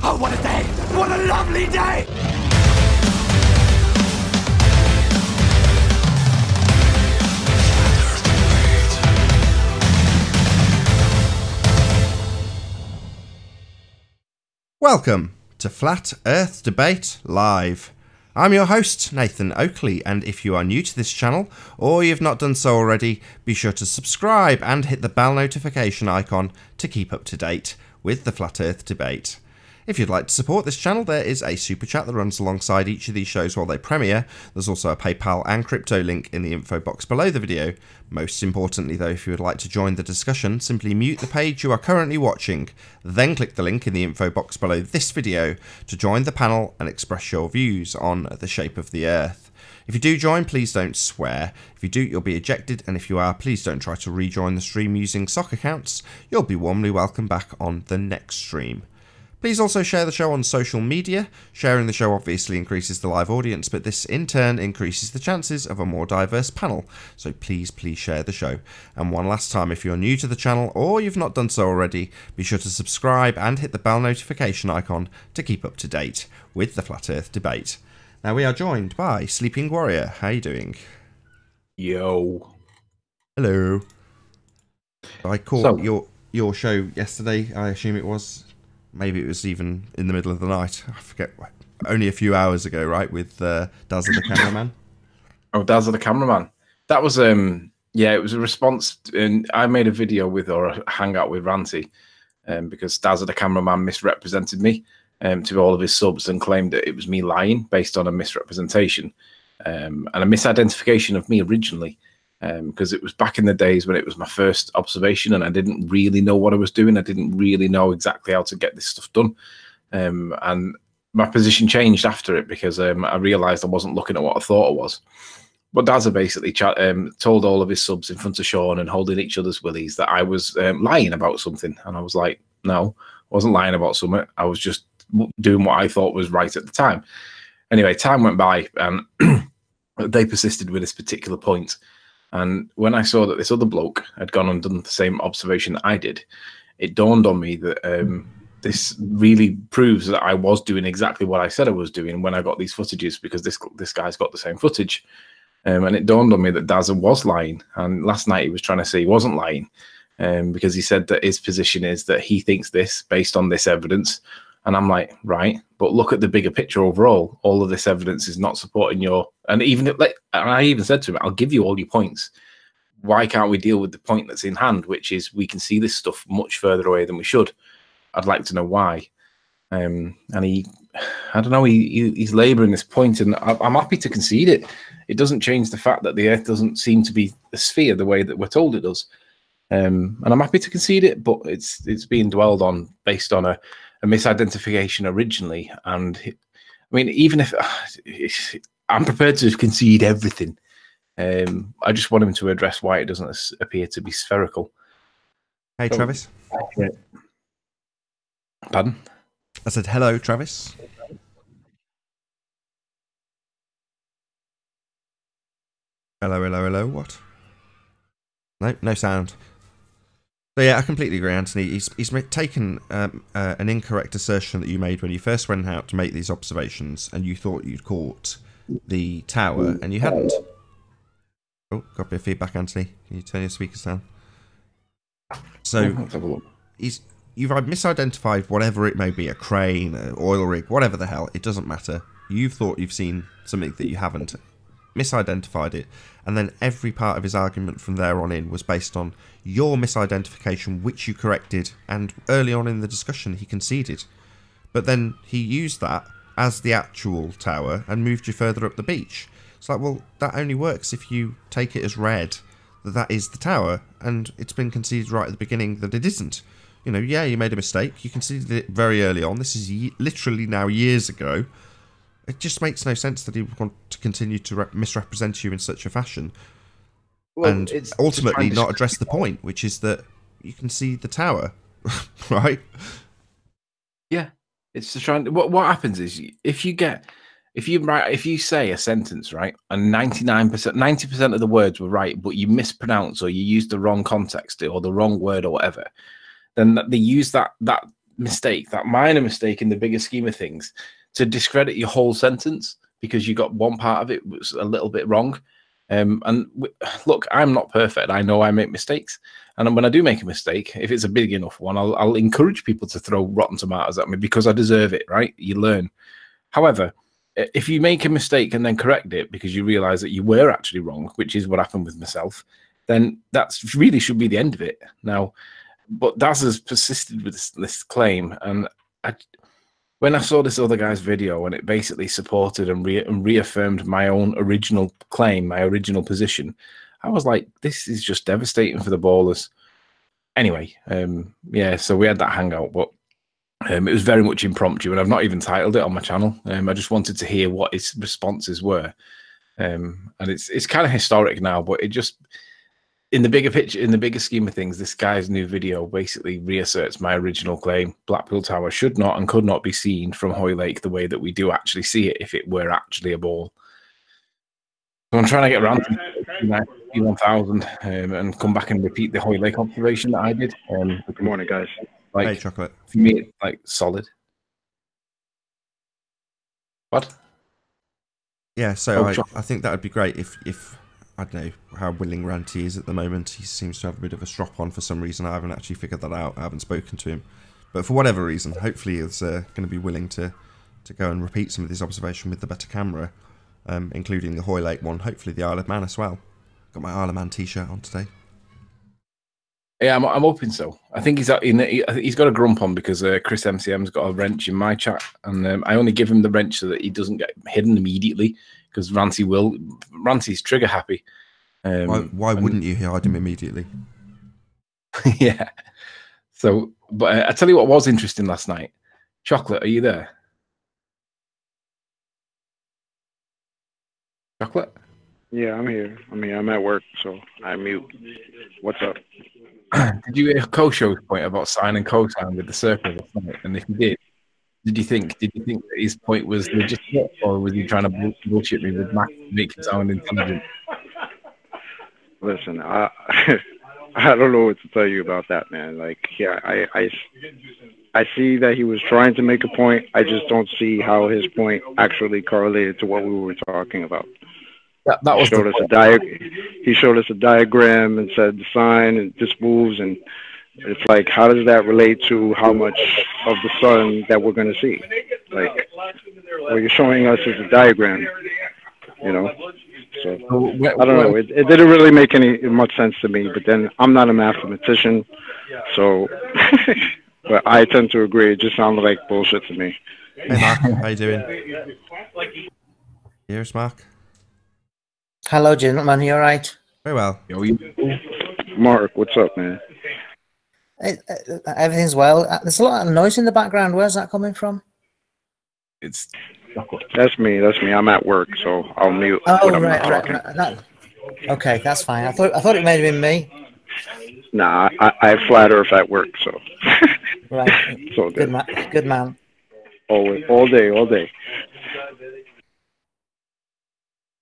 Oh, what a day! What a lovely day! Welcome to Flat Earth Debate Live. I'm your host, Nathan Oakley, and if you are new to this channel, or you've not done so already, be sure to subscribe and hit the bell notification icon to keep up to date with the Flat Earth Debate. If you'd like to support this channel, there is a super chat that runs alongside each of these shows while they premiere. There's also a PayPal and crypto link in the info box below the video. Most importantly though, if you would like to join the discussion, simply mute the page you are currently watching, then click the link in the info box below this video to join the panel and express your views on the shape of the Earth. If you do join, please don't swear. If you do, you'll be ejected, and if you are, please don't try to rejoin the stream using sock accounts. You'll be warmly welcome back on the next stream. Please also share the show on social media. Sharing the show obviously increases the live audience, but this in turn increases the chances of a more diverse panel. So please share the show. And one last time, if you're new to the channel or you've not done so already, be sure to subscribe and hit the bell notification icon to keep up to date with the Flat Earth Debate. Now we are joined by Sleeping Warrior. How are you doing? Yo. Hello. I caught your show yesterday, I assume it was. Maybe it was even in the middle of the night. I forget. Only a few hours ago, right? With Dazzle the cameraman. Oh, Dazzle the cameraman. That was yeah, it was a response. And I made a video with, or a hangout with Ranty, because Dazzle the cameraman misrepresented me to all of his subs and claimed that it was me lying based on a misrepresentation and a misidentification of me originally. Because it was back in the days when it was my first observation and I didn't really know what I was doing. I didn't really know exactly how to get this stuff done. And my position changed after it because I realized I wasn't looking at what I thought I was. But Dazza basically told all of his subs in front of Sean and holding each other's willies that I was lying about something. And I was like, no, I wasn't lying about something. I was just doing what I thought was right at the time. Anyway, time went by and they persisted with this particular point. And when I saw that this other bloke had gone and done the same observation that I did, it dawned on me that this really proves that I was doing exactly what I said I was doing when I got these footages, because this guy's got the same footage. And it dawned on me that Dazza was lying. And last night he was trying to say he wasn't lying because he said that his position is that he thinks this based on this evidence. And I'm like, right, but look at the bigger picture overall. All of this evidence is not supporting your, and even and I even said to him, I'll give you all your points. Why can't we deal with the point that's in hand, which is we can see this stuff much further away than we should? I'd like to know why. And he, I don't know, he's labouring this point, and I'm happy to concede it. It doesn't change the fact that the Earth doesn't seem to be a sphere the way that we're told it does. And I'm happy to concede it, but it's being dwelled on based on a misidentification originally. And I mean, even if I'm prepared to concede everything, I just want him to address why it doesn't appear to be spherical. Hey, Travis. Pardon? I said hello, Travis. Hello. What? No sound. So yeah, I completely agree, Anthony. He's taken an incorrect assertion that you made when you first went out to make these observations, and you thought you'd caught the tower, and you hadn't. Oh, got a bit of feedback, Anthony. Can you turn your speakers down? So you've misidentified whatever it may be, a crane, an oil rig, whatever the hell. It doesn't matter. You've thought you've seen something that you haven't. Misidentified it, and then every part of his argument from there on in was based on your misidentification, which you corrected, and early on in the discussion he conceded. But then he used that as the actual tower and moved you further up the beach. It's like, well, that only works if you take it as read that that is the tower, and it's been conceded right at the beginning that it isn't. You know, yeah, you made a mistake. You conceded it very early on. This is literally now years ago. It just makes no sense that he would want to continue to misrepresent you in such a fashion, well, and ultimately not address the point, which is that you can see the tower, right? Yeah, it's just trying. What happens is if you say a sentence, right, and 90% of the words were right, but you mispronounce or you use the wrong context or the wrong word or whatever, then they use that mistake, that minor mistake in the bigger scheme of things, to discredit your whole sentence because you got one part of it was a little bit wrong. Look, I'm not perfect. I know I make mistakes. And when I do make a mistake, if it's a big enough one, I'll encourage people to throw rotten tomatoes at me because I deserve it, right? You learn. However, if you make a mistake and then correct it because you realize that you were actually wrong, which is what happened with myself, then that's really should be the end of it. Now, but Daz has persisted with this claim. And when I saw this other guy's video and it basically supported and reaffirmed my own original claim, my original position, I was like, this is just devastating for the ballers. Anyway, yeah, so we had that hangout, but it was very much impromptu, and I've not even titled it on my channel. I just wanted to hear what his responses were. And it's kind of historic now, but it just, in the bigger picture, in the bigger scheme of things, this guy's new video basically reasserts my original claim. Blackpool Tower should not and could not be seen from Hoylake the way that we do actually see it if it were actually a ball. So I'm trying to get around to 1000 and come back and repeat the Hoylake observation that I did. Good morning, guys. Hey, Chocolate. For me, it's like solid. What? Yeah, so I think that would be great if I don't know how willing Ranty is at the moment. He seems to have a bit of a strop on for some reason. I haven't actually figured that out. I haven't spoken to him. But for whatever reason, hopefully he's going to be willing to go and repeat some of this observation with the better camera, including the Hoylake one, hopefully the Isle of Man as well. Got my Isle of Man t-shirt on today. Yeah, I'm hoping so. I think he's got a grump on because Chris MCM's got a wrench in my chat, and I only give him the wrench so that he doesn't get hidden immediately because Ranty's trigger happy. Why wouldn't you hide him immediately? Yeah. So, but I tell you what was interesting last night. Chocolate, are you there? Chocolate? Yeah, I'm here. I mean, I'm at work, so I mute. What's up? Did you hear Kosho's point about sign and co-sign with the circle last night? And if you did you think that his point was legitimate, or was he trying to bullshit me with Mac to make him sound intelligent? Listen, I don't know what to tell you about that, man. Like, yeah, I see that he was trying to make a point. I just don't see how his point actually correlated to what we were talking about. That was he showed us a diagram and said the sign and this moves, and it's like, how does that relate to how much of the sun that we're going to see? Like, what you're showing us is a diagram, you know? So I don't know. It didn't really make much sense to me. But then I'm not a mathematician, so but I tend to agree. It just sounded like bullshit to me. Hey Mark, how you doing? Here's Mark. Hello, gentlemen. You all right? Very well. Mark, what's up, man? Everything's well. There's a lot of noise in the background. Where's that coming from? It's That's me. I'm at work, so I'll mute. Oh, right. Okay, that's fine. I thought it may have been me. Nah, I flat earth at work, so. Right. So good man. Always, all day.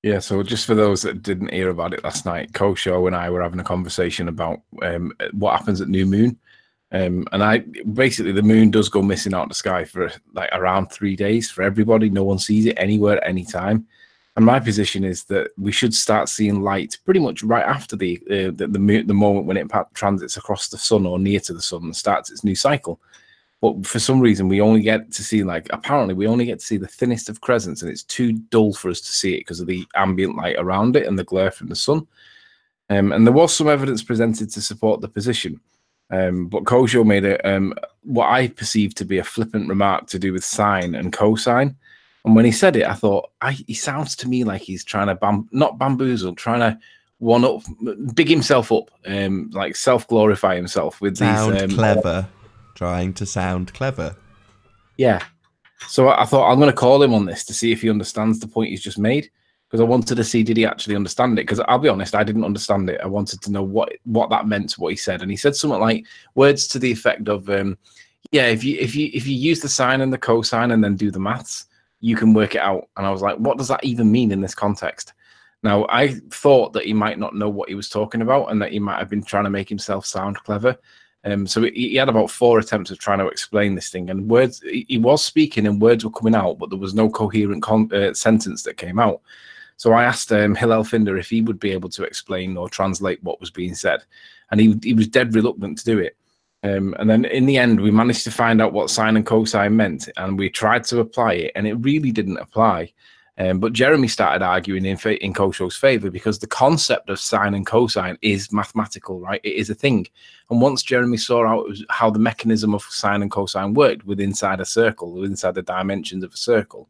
Yeah, so just for those that didn't hear about it last night, Kosho and I were having a conversation about what happens at new moon. And basically the moon does go missing out of the sky for like around 3 days for everybody. No one sees it anywhere at any time. And my position is that we should start seeing light pretty much right after the moment when it transits across the sun or near to the sun and starts its new cycle. But for some reason, we only get to see, apparently we only get to see the thinnest of crescents, and it's too dull for us to see it because of the ambient light around it and the glare from the sun. And there was some evidence presented to support the position. But Kosho made what I perceived to be a flippant remark to do with sine and cosine. And when he said it, I thought, he sounds to me like he's trying to, not bamboozle, trying to one-up, big himself up, like self-glorify himself with these... clever. Trying to sound clever. Yeah. So I thought, I'm going to call him on this to see if he understands the point he's just made. Because I wanted to see, did he actually understand it? Because I'll be honest, I didn't understand it. I wanted to know what that meant, what he said. And he said something like words to the effect of, yeah, if you use the sine and the cosine and then do the maths, you can work it out. And I was like, what does that even mean in this context? Now, I thought that he might not know what he was talking about and that he might have been trying to make himself sound clever. So he had about 4 attempts of trying to explain this thing, and words he was speaking and words were coming out, but there was no coherent sentence that came out. So I asked Hillel Finder if he would be able to explain or translate what was being said, and he was dead reluctant to do it. And then in the end, we managed to find out what sine and cosine meant, and we tried to apply it, and it really didn't apply. But Jeremy started arguing in Kosho's favor because the concept of sine and cosine is mathematical, right? It is a thing. And once Jeremy saw out how the mechanism of sine and cosine worked inside a circle, inside the dimensions of a circle,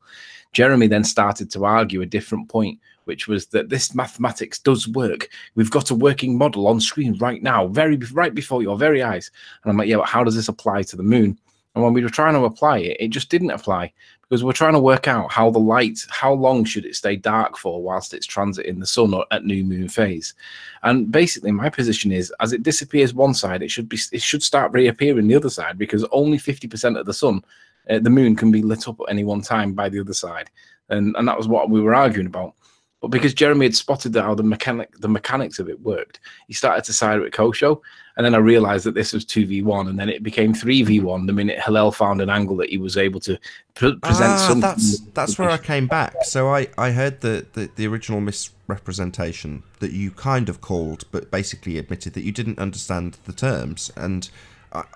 Jeremy then started to argue a different point, which was that this mathematics does work. We've got a working model on screen right now, right before your very eyes. And I'm like, yeah, but how does this apply to the moon? And when we were trying to apply it, it just didn't apply, because we're trying to work out how the light, how long should it stay dark for whilst it's transiting the sun or at new moon phase. And basically my position is, as it disappears one side, it should start reappearing the other side, because only 50% of the sun, the moon, can be lit up at any one time by the other side. And that was what we were arguing about. But because Jeremy had spotted how the mechanics of it worked, he started to side with Kosho. And then I realized that this was 2v1, and then it became 3v1 the minute Hillel found an angle that he was able to present something. That's where I came back. So I heard the original misrepresentation that you kind of called, but basically admitted that you didn't understand the terms. And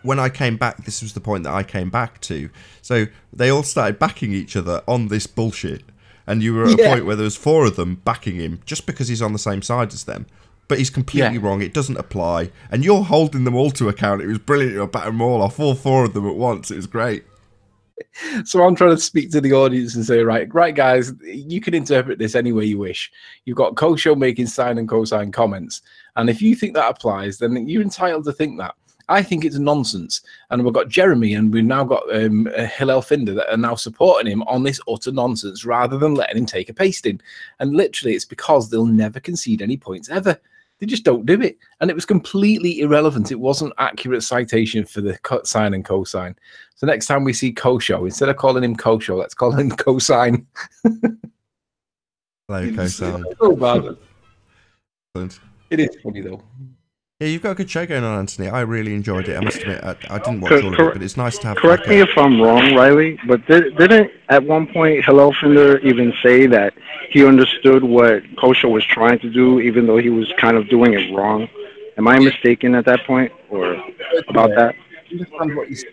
when I came back, this was the point that I came back to. So they all started backing each other on this bullshit. And you were at a point where there was 4 of them backing him just because he's on the same side as them. But he's completely wrong. It doesn't apply. And you're holding them all to account. It was brilliant. You're batting them all off, all 4 of them at once. It was great. So I'm trying to speak to the audience and say, right, guys, you can interpret this any way you wish. You've got Kosho making sine and cosine comments. And if you think that applies, then you're entitled to think that. I think it's nonsense. And we've got Jeremy, and we've now got Hillel Finder that are now supporting him on this utter nonsense rather than letting him take a pasting. And literally, it's because they'll never concede any points ever. They just don't do it. And it was completely irrelevant. It wasn't accurate citation for the sine and cosine. So next time we see Kosho, instead of calling him Kosho, let's call him cosine. Hello, cosine. So bad. It is funny, though. Yeah, you've got a good show going on, Anthony. I really enjoyed it. I must admit, I didn't watch all of it, but it's nice to have. Correct me if I'm wrong, Riley, but didn't at one point Hillel Finder even say that he understood what Kosho was trying to do, even though he was kind of doing it wrong? Am I mistaken at that point, or about that? I understand what he's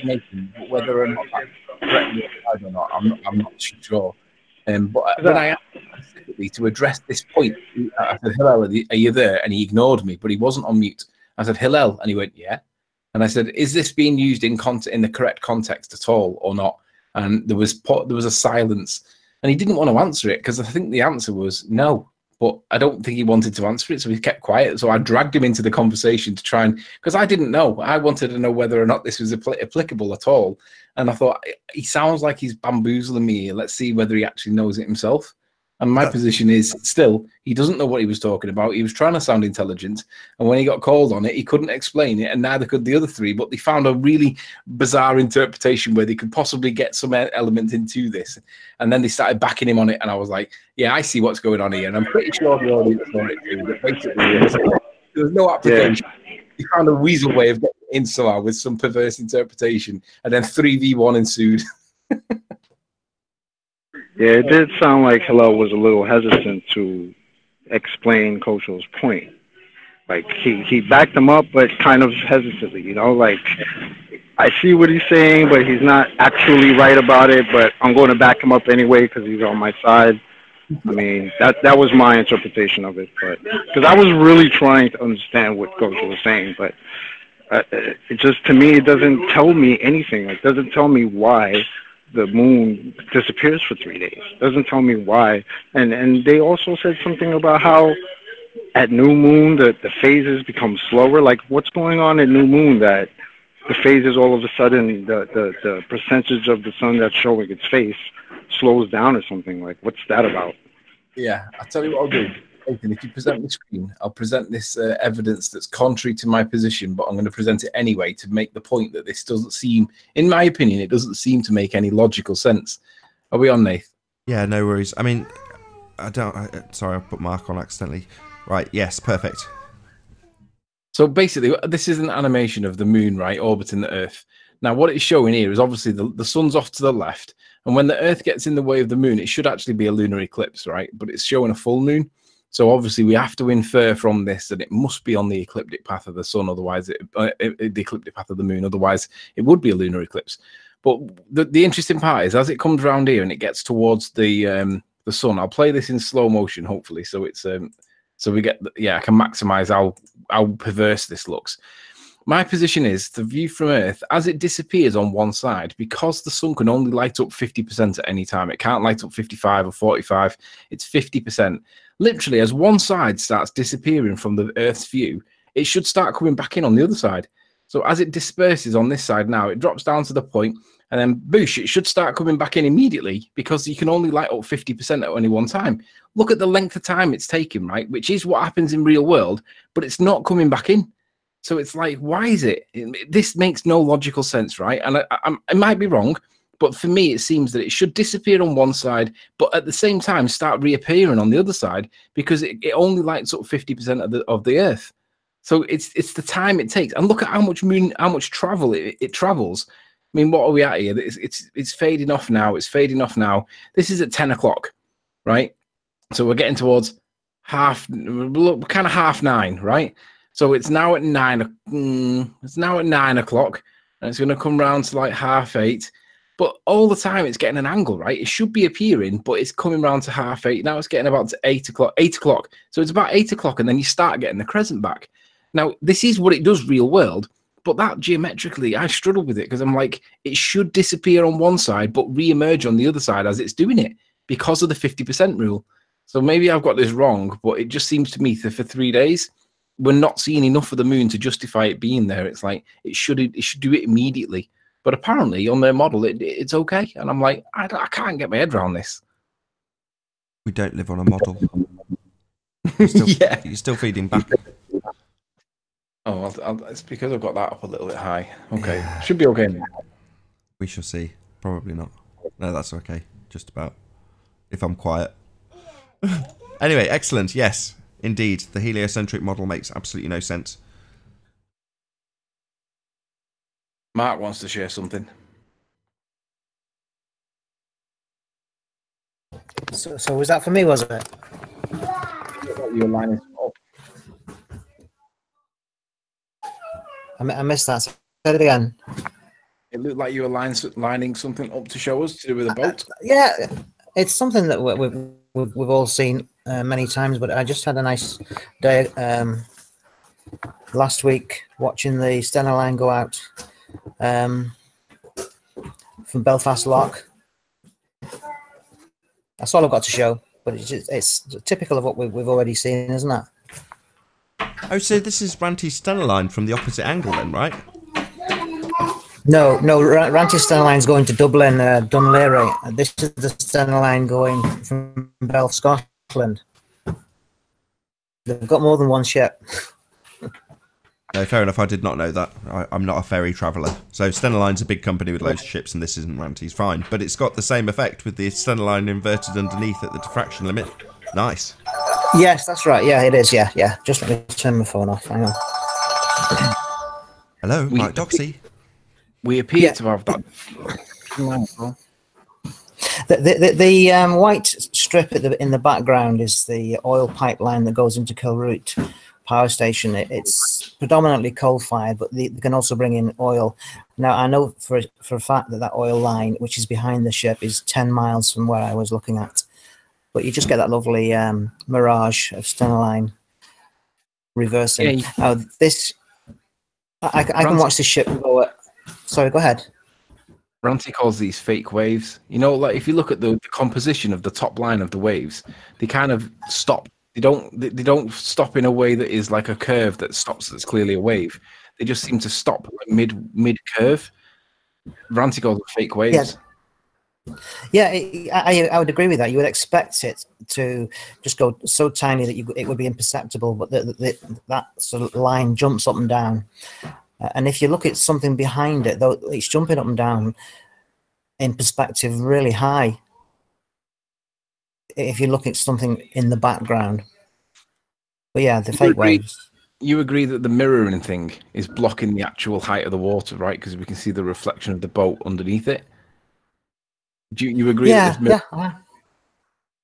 making, but whether or not that's correct, I don't know. I'm not sure. But when I asked specifically to address this point, I said, Hillel, are you there? And he ignored me, but he wasn't on mute. I said, Hillel, and he went, yeah. And I said, is this being used in the correct context at all or not? And there was a silence, and he didn't want to answer it because I think the answer was no. But I don't think he wanted to answer it, so he kept quiet. So I dragged him into the conversation to try and, because I didn't know. I wanted to know whether or not this was applicable at all. And I thought, he sounds like he's bamboozling me. Let's see whether he actually knows it himself. And my position is still, he doesn't know what he was talking about. He was trying to sound intelligent. And when he got called on it, he couldn't explain it. And neither could the other 3. But they found a really bizarre interpretation where they could possibly get some element into this. And then they started backing him on it. And I was like, yeah, I see what's going on here. And I'm pretty sure the audience saw it too. But basically, there was no application. Yeah. He found a weasel way of getting in somehow with some perverse interpretation. And then 3v1 ensued. Yeah, it did sound like Hillel was a little hesitant to explain Kosho's point. Like, he backed him up, but kind of hesitantly, you know? Like, I see what he's saying, but he's not actually right about it, but I'm going to back him up anyway because he's on my side. I mean, that was my interpretation of it. But because I was really trying to understand what Kosho was saying, but it just, to me, it doesn't tell me anything. It doesn't tell me why the moon disappears for 3 days. Doesn't tell me why. And they also said something about how at new moon the phases become slower. Like, what's going on at new moon that the phases all of a sudden, the percentage of the sun that's showing its face slows down or something? Like, what's that about? Yeah, I'll tell you what I'll do. Nathan, if you present the screen, I'll present this evidence that's contrary to my position, but I'm going to present it anyway to make the point that this doesn't seem, in my opinion, it doesn't seem to make any logical sense. Are we on, Nath? Yeah, no worries. I mean, sorry, I put Mark on accidentally. Right, yes, perfect. So basically, this is an animation of the moon, right, orbiting the Earth. Now, what it's showing here is obviously the sun's off to the left, and when the Earth gets in the way of the moon, it should actually be a lunar eclipse, right? But it's showing a full moon. So obviously, we have to infer from this that it must be on the ecliptic path of the sun, otherwise, the ecliptic path of the moon, otherwise it would be a lunar eclipse. But the interesting part is, as it comes around here and it gets towards the sun, I'll play this in slow motion, hopefully, so it's so we get, yeah, I can maximize how perverse this looks. My position is the view from Earth, as it disappears on one side, because the sun can only light up 50% at any time. It can't light up 55 or 45. It's 50%. Literally, as one side starts disappearing from the Earth's view, it should start coming back in on the other side. So as it disperses on this side now, it drops down to the point, and then boosh, it should start coming back in immediately because you can only light up 50% at any one time. Look at the length of time it's taking, right? Which is what happens in real world, but it's not coming back in. So it's like, why is it? This makes no logical sense, right? And I might be wrong, but for me, it seems that it should disappear on one side, but at the same time start reappearing on the other side because it only lights up 50% of the Earth. So it's the time it takes, and look at how much travel it travels. I mean, what are we at here? It's fading off now. It's fading off now. This is at 10 o'clock, right? So we're getting towards kind of 9:30, right? So it's now at 9. It's now at 9 o'clock, and it's going to come round to like 8:30. But all the time, it's getting an angle, right? It should be appearing, but it's coming round to 8:30. Now it's getting about to 8 o'clock. 8 o'clock. So it's about 8 o'clock, and then you start getting the crescent back. Now this is what it does real world. But that geometrically, I struggle with it because I'm like, it should disappear on one side, but re-emerge on the other side as it's doing it because of the 50% rule. So maybe I've got this wrong, but it just seems to me that for 3 days, we're not seeing enough of the moon to justify it being there. It's like, it should do it immediately. But apparently on their model, it's okay. And I'm like, I can't get my head around this. We don't live on a model. You're still feeding back. Oh, it's because I've got that up a little bit high. Okay, yeah. Should be okay now. We shall see. Probably not. No, that's okay. Just about. If I'm quiet. Anyway, excellent. Yes, indeed. The heliocentric model makes absolutely no sense. Mark wants to share something. So was that for me, was it? You were lining up. I missed that. Say it again. It looked like you were lining something up to show us to do with a boat. Yeah, it's something that we've all seen many times, but I just had a nice day last week watching the Stena Line go out from Belfast Lock. That's all I've got to show, but it's typical of what we've already seen, isn't it? Oh, so this is Ranty's Stena Line from the opposite angle then, right? No, Ranty's Stena Line's going to Dublin, Dunleary. This is the Stena Line going from Belfast, Scotland. They've got more than one ship. No, fair enough. I did not know that. I'm not a ferry traveller. So Stena Line's a big company with loads of ships, and this isn't Ranty's. Fine. But it's got the same effect with the Stena Line inverted underneath at the diffraction limit. Nice. Yes, that's right. Yeah, it is. Yeah. Just let me turn my phone off. Hang on. Hello, Mike Doxy. We appear to have that. The white strip in the background is the oil pipeline that goes into Kilroot power station. It's predominantly coal-fired, but they can also bring in oil. Now, I know for a fact that oil line, which is behind the ship, is 10 miles from where I was looking at. But you just get that lovely mirage of Stena Line reversing. Yeah, I can watch this ship go at... Sorry, go ahead. Ranty calls these fake waves. You know, like if you look at the composition of the top line of the waves, they kind of stop. They don't stop in a way that is like a curve that stops. That's clearly a wave. They just seem to stop like mid curve. Ranty calls them fake waves. Yeah, I would agree with that. You would expect it to just go so tiny that it would be imperceptible, but that sort of line jumps up and down. And if you look at something behind it, though, it's jumping up and down in perspective really high. If you look at something in the background. But yeah, the fake waves. you agree that the mirroring thing is blocking the actual height of the water, right? Because we can see the reflection of the boat underneath it. Do you agree? Yeah, that yeah.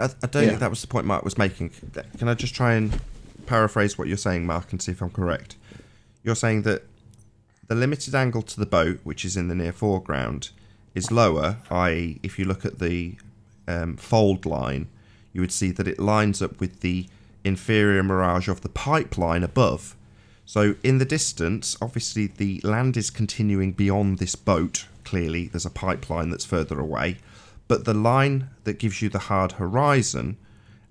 I don't think that was the point Mark was making. Can I just try and paraphrase what you're saying, Mark, and see if I'm correct? You're saying that the limited angle to the boat, which is in the near foreground, is lower, i.e. if you look at the fold line, you would see that it lines up with the inferior mirage of the pipeline above. So in the distance, obviously the land is continuing beyond this boat. Clearly, there's a pipeline that's further away. But the line that gives you the hard horizon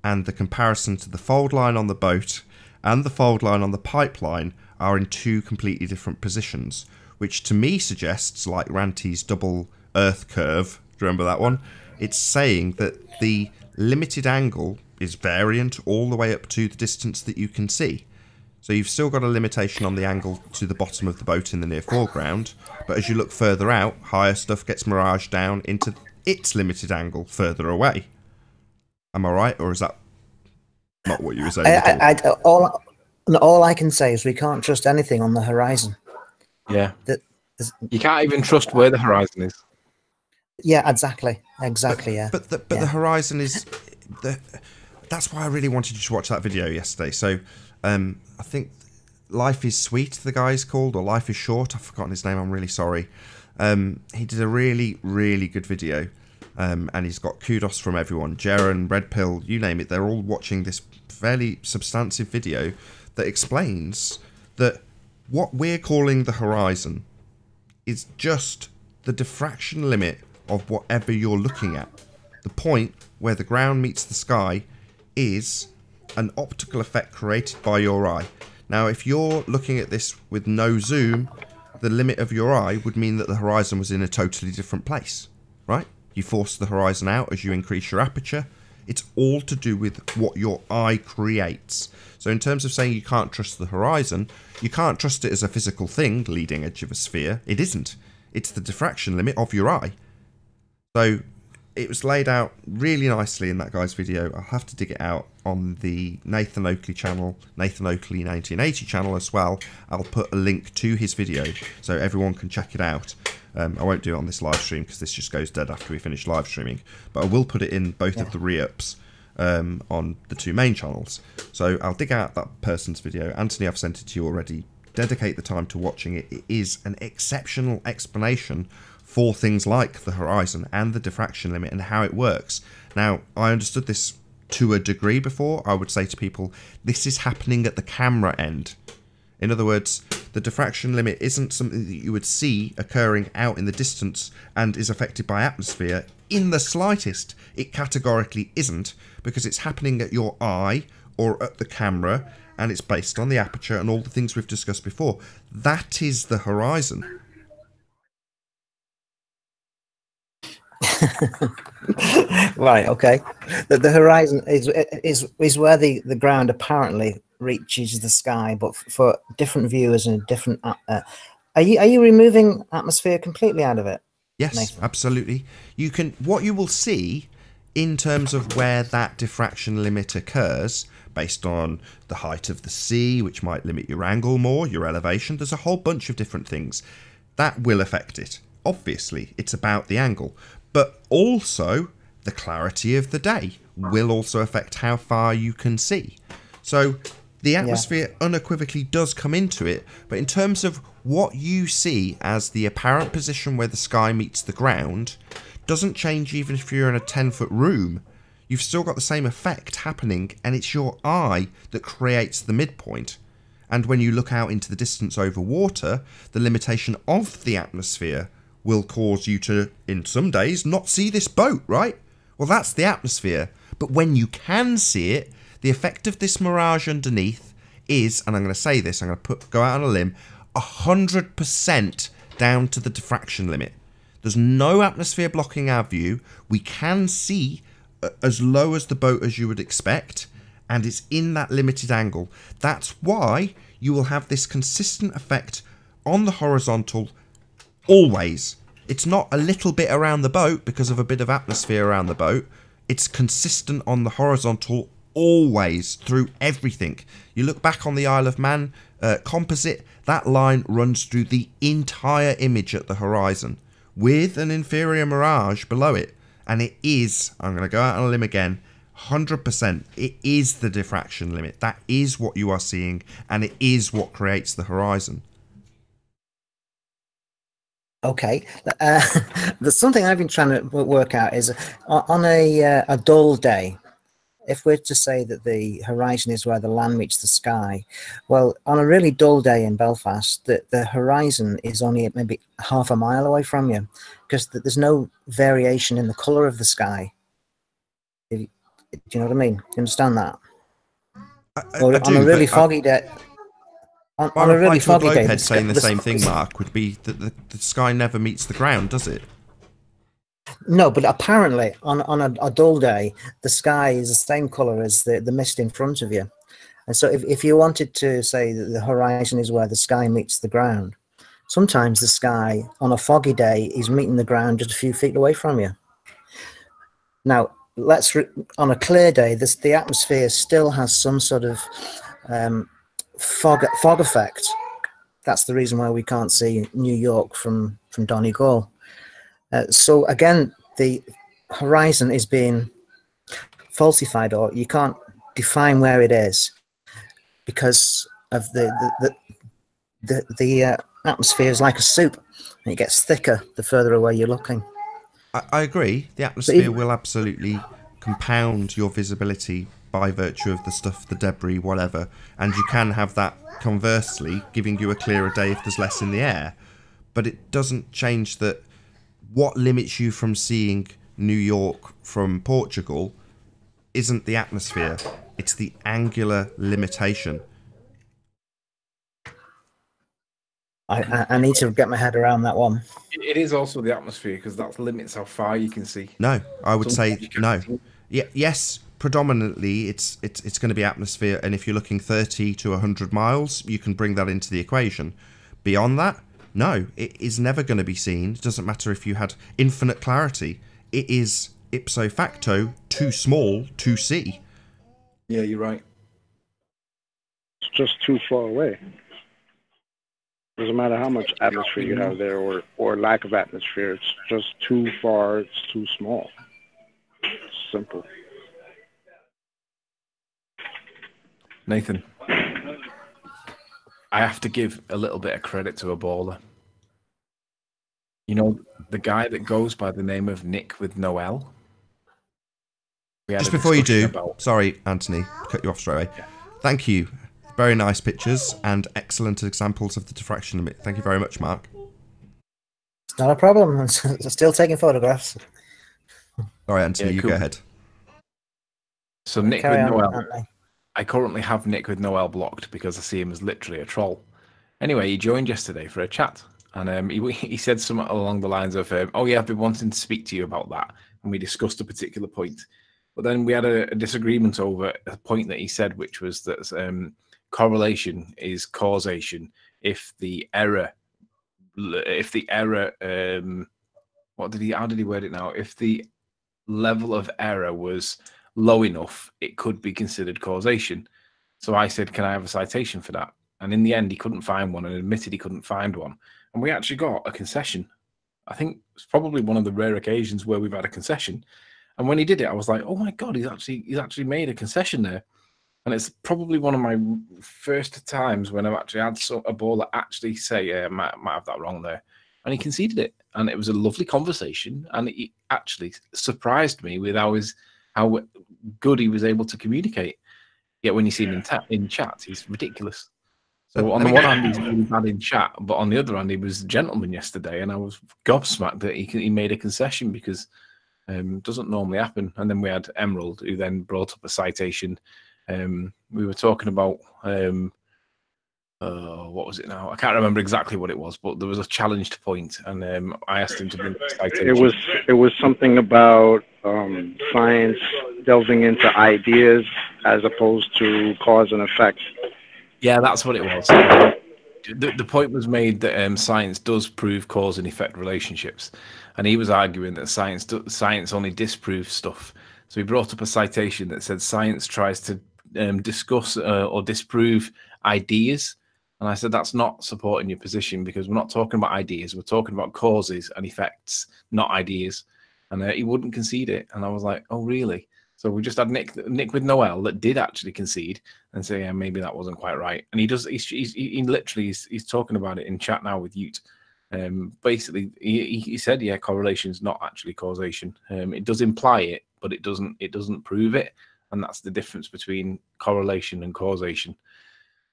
and the comparison to the fold line on the boat and the fold line on the pipeline are in two completely different positions, which to me suggests, like Ranty's double Earth curve, do you remember that one? It's saying that the limited angle is variant all the way up to the distance that you can see. So you've still got a limitation on the angle to the bottom of the boat in the near foreground, but as you look further out, higher stuff gets miraged down into its limited angle further away. Am I right, or is that not what you were saying? All I can say is we can't trust anything on the horizon. Yeah. You can't even trust where the horizon is. Yeah, exactly. Yeah. But the horizon is that's why I really wanted you to watch that video yesterday. So I think Life is Sweet, the guy's called, or Life is Short. I've forgotten his name. I'm really sorry. He did a really, really good video, and he's got kudos from everyone. Jaren, Red Pill, you name it. They're all watching this fairly substantive video that explains that what we're calling the horizon is just the diffraction limit of whatever you're looking at. The point where the ground meets the sky is an optical effect created by your eye. Now, if you're looking at this with no zoom, the limit of your eye would mean that the horizon was in a totally different place, right? You force the horizon out as you increase your aperture. It's all to do with what your eye creates. So in terms of saying you can't trust the horizon, you can't trust it as a physical thing, leading edge of a sphere. It isn't. It's the diffraction limit of your eye. So it was laid out really nicely in that guy's video. I'll have to dig it out on the Nathan Oakley channel, Nathan Oakley 1980 channel as well. I'll put a link to his video so everyone can check it out. I won't do it on this live stream because this just goes dead after we finish live streaming. But I will put it in both of the re-ups on the two main channels. So I'll dig out that person's video. Anthony, I've sent it to you already. Dedicate the time to watching it. It is an exceptional explanation for things like the horizon and the diffraction limit and how it works. Now, I understood this to a degree before. I would say to people, this is happening at the camera end. In other words, the diffraction limit isn't something that you would see occurring out in the distance and is affected by atmosphere in the slightest. It categorically isn't, because it's happening at your eye or at the camera, and it's based on the aperture and all the things we've discussed before. That is the horizon. Right, okay. The horizon is where the ground apparently reaches the sky, but for different viewers and different are you removing atmosphere completely out of it? Yes, Nathan? Absolutely. You can, what you will see in terms of where that diffraction limit occurs, based on the height of the sea, which might limit your angle more, your elevation, there's a whole bunch of different things that will affect it. Obviously, it's about the angle, but also the clarity of the day will also affect how far you can see. So the atmosphere unequivocally does come into it, but in terms of what you see as the apparent position where the sky meets the ground doesn't change even if you're in a 10-foot room. You've still got the same effect happening, and it's your eye that creates the midpoint. And when you look out into the distance over water, the limitation of the atmosphere will cause you to, in some days, not see this boat, right? Well, that's the atmosphere. But when you can see it, the effect of this mirage underneath is, and I'm going to say this, I'm going to go out on a limb, 100% down to the diffraction limit. There's no atmosphere blocking our view. We can see as low as the boat as you would expect, and it's in that limited angle. That's why you will have this consistent effect on the horizontal always. It's not a little bit around the boat because of a bit of atmosphere around the boat. It's consistent on the horizontal always, through everything. You look back on the Isle of Man composite, that line runs through the entire image at the horizon, with an inferior mirage below it. And it is, I'm going to go out on a limb again, 100%, it is the diffraction limit. That is what you are seeing, and it is what creates the horizon. Okay, there's something I've been trying to work out is on a dull day, if we're to say that the horizon is where the land meets the sky, well, on a really dull day in Belfast, the horizon is only maybe half a mile away from you, because there's no variation in the colour of the sky. Do you know what I mean? You understand that? Or on a really foggy day. On a really foggy day, head saying the same thing, Mark, would be that the sky never meets the ground, does it? No, but apparently on a dull day, the sky is the same colour as the mist in front of you. And so if you wanted to say that the horizon is where the sky meets the ground, sometimes the sky on a foggy day is meeting the ground just a few feet away from you. Now, on a clear day, the atmosphere still has some sort of fog effect. That's the reason why we can't see New York from Donegal. So again, the horizon is being falsified, or you can't define where it is because of the atmosphere is like a soup, and it gets thicker the further away you're looking. I agree. The atmosphere will absolutely compound your visibility by virtue of the stuff, the debris, whatever, and you can have that conversely giving you a clearer day if there's less in the air. But it doesn't change that what limits you from seeing New York from Portugal isn't the atmosphere, it's the angular limitation. I need to get my head around that one. It is also the atmosphere, because that limits how far you can see. No, I would say no. Yeah, yes, predominantly it's going to be atmosphere, and if you're looking 30 to 100 miles, you can bring that into the equation. Beyond that, no, it is never going to be seen. It doesn't matter if you had infinite clarity. It is ipso facto too small to see. Yeah, you're right. It's just too far away. Doesn't matter how much atmosphere you have there, or lack of atmosphere. It's just too far. It's too small. It's simple. Nathan, I have to give a little bit of credit to a baller. You know, the guy that goes by the name of Nick with no L. Just before you do, sorry, Anthony, cut you off straight away. Yeah. Thank you. Very nice pictures and excellent examples of the diffraction limit. Thank you very much, Mark. It's not a problem. I'm still taking photographs. All right, Anthony, you go ahead. So Nick with no L. I currently have Nick with no L blocked because I see him as literally a troll. Anyway, he joined yesterday for a chat, and he said something along the lines of, "Oh yeah, I've been wanting to speak to you about that," and we discussed a particular point. But then we had a disagreement over a point that he said, which was that correlation is causation if the error how did he word it now? If the level of error was low enough, it could be considered causation. So I said, can I have a citation for that? And in the end, he couldn't find one and admitted he couldn't find one. And we actually got a concession. I think it's probably one of the rare occasions where we've had a concession. And when he did it, I was like, oh my God, he's actually made a concession there. And it's probably one of my first times when I've actually had a baller actually say, I might have that wrong there. And he conceded it. And it was a lovely conversation. And it actually surprised me with how good he was able to communicate. Yet when you see him in chat, he's ridiculous. So on the one hand, he's really bad in chat. But on the other hand, he was a gentleman yesterday. And I was gobsmacked that he made a concession, because it doesn't normally happen. And then we had Emerald, who then brought up a citation. We were talking about what was it now? I can't remember exactly what it was, but there was a challenged point, and I asked him to bring the citation. It was something about science delving into ideas as opposed to cause and effect. Yeah, that's what it was. The point was made that science does prove cause and effect relationships, and he was arguing that science only disproves stuff. So he brought up a citation that said science tries to discuss or disprove ideas. And I said, that's not supporting your position, because we're not talking about ideas. We're talking about causes and effects, not ideas. And he wouldn't concede it. And I was like, oh, really? So we just had Nick with Noel that did actually concede and say, yeah, maybe that wasn't quite right. And he literally he's talking about it in chat now with Ute. Basically, he said, yeah, correlation is not actually causation. It does imply it, but it doesn't prove it. And that's the difference between correlation and causation.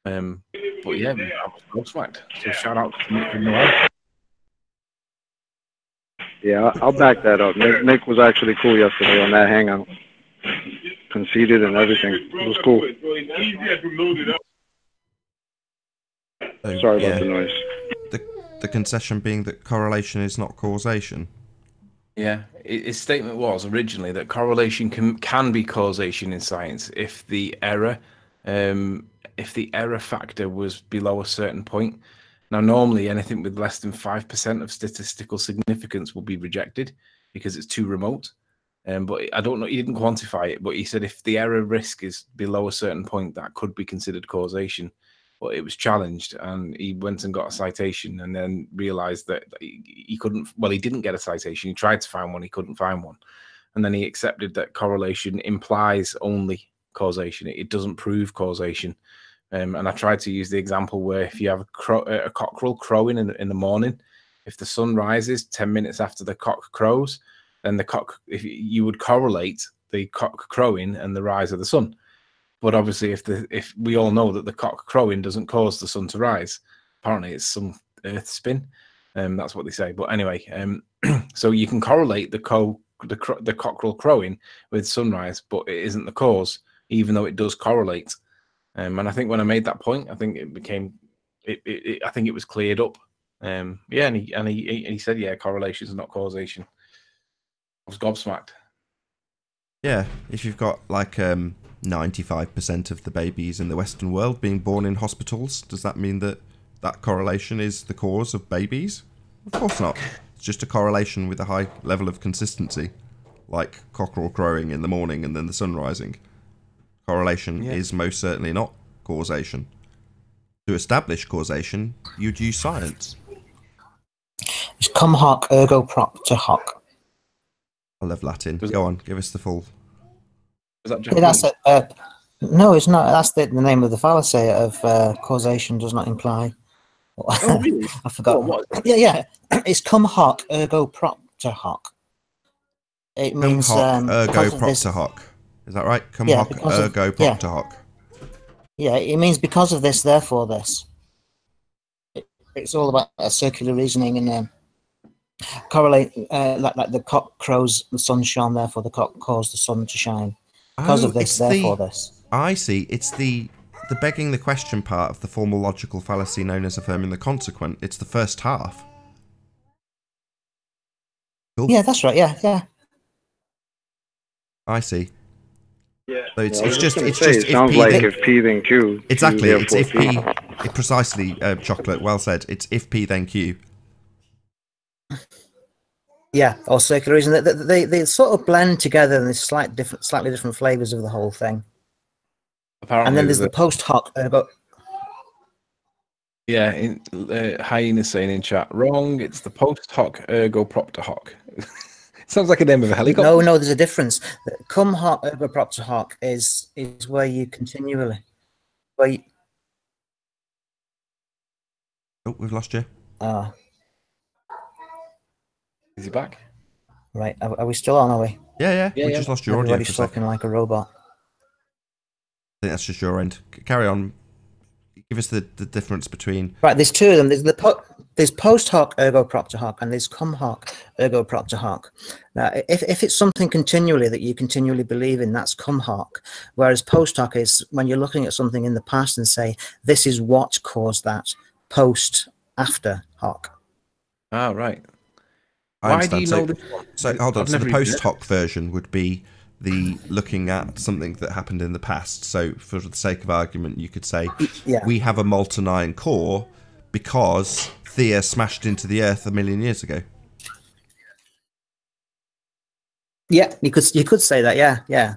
But yeah, I was gobsmacked. So shout out to Nick and Noel. Yeah, I'll back that up. Nick was actually cool yesterday on that hangout. Conceded and everything. It was cool. Sorry about the noise. The concession being that correlation is not causation. Yeah, his statement was originally that correlation can be causation in science if the error factor was below a certain point. Now, normally anything with less than 5% of statistical significance will be rejected because it's too remote. But I don't know, he didn't quantify it, but he said if the error risk is below a certain point, that could be considered causation. But it was challenged, and he went and got a citation, and then realized that he couldn't. Well, he didn't get a citation. He tried to find one, he couldn't find one, and then he accepted that correlation implies only causation. It doesn't prove causation. And I tried to use the example where if you have a cockerel crowing in the morning, if the sun rises 10 minutes after the cock crows, then if you would correlate the cock crowing and the rise of the sun. But obviously, if we all know that the cock crowing doesn't cause the sun to rise, apparently it's some Earth spin. That's what they say. But anyway, so you can correlate the cockerel crowing with sunrise, but it isn't the cause, even though it does correlate. And I think when I made that point, I think it became, I think it was cleared up. Yeah, and he said, yeah, correlation is not causation. I was gobsmacked. Yeah, if you've got like 95% of the babies in the Western world being born in hospitals, does that mean that that correlation is the cause of babies? Of course not. It's just a correlation with a high level of consistency, like cockerel crowing in the morning and then the sun rising. Correlation is most certainly not causation. To establish causation, you'd use science. It's cum hoc ergo propter hoc. I love Latin. Go on, give us the full. Is that That's no, it's not. That's the name of the fallacy of causation does not imply. Oh, really? I forgot. What? Yeah. It's cum hoc ergo propter hoc. It means cum hoc ergo propter hoc. Is that right? Cum hoc ergo propter hoc. Yeah, it means because of this, therefore this. It's all about circular reasoning and correlate, like the cock crows, the sun shone, therefore the cock caused the sun to shine. Because of this, therefore this. I see. It's the begging the question part of the formal logical fallacy known as affirming the consequent. It's the first half. Cool. Yeah, that's right. Yeah. I see. Yeah. So it's it just sounds like if P then Q. Exactly. It's if P. Precisely, Chocolate. Well said. It's if P then Q. Yeah, or circular reason. They sort of blend together in this slightly different flavors of the whole thing. Apparently, and then there's the post hoc. Yeah, Hyena saying in chat, wrong. It's the post hoc ergo propter hoc. Sounds like a name of a helicopter. No, there's a difference. Cum hoc ergo propter hoc is where you continually. Oh, we've lost you. Is he back? Right, are we still on? Are we? Yeah. We just lost your audio. Everybody's talking like a robot. I think that's just your end. Carry on. Give us the difference between. Right, there's two of them. There's post hoc ergo propter hoc, and there's cum hoc ergo propter hoc. Now, if it's something continually that you continually believe in, that's cum hoc. Whereas post hoc is when you're looking at something in the past and say, this is what caused that. Post after hoc. Ah, right. Why do you know this one? So hold on. So the post hoc version would be the looking at something that happened in the past. So for the sake of argument, you could say, we have a molten iron core because Thea smashed into the Earth 1 million years ago. Yeah, you could say that. Yeah, yeah.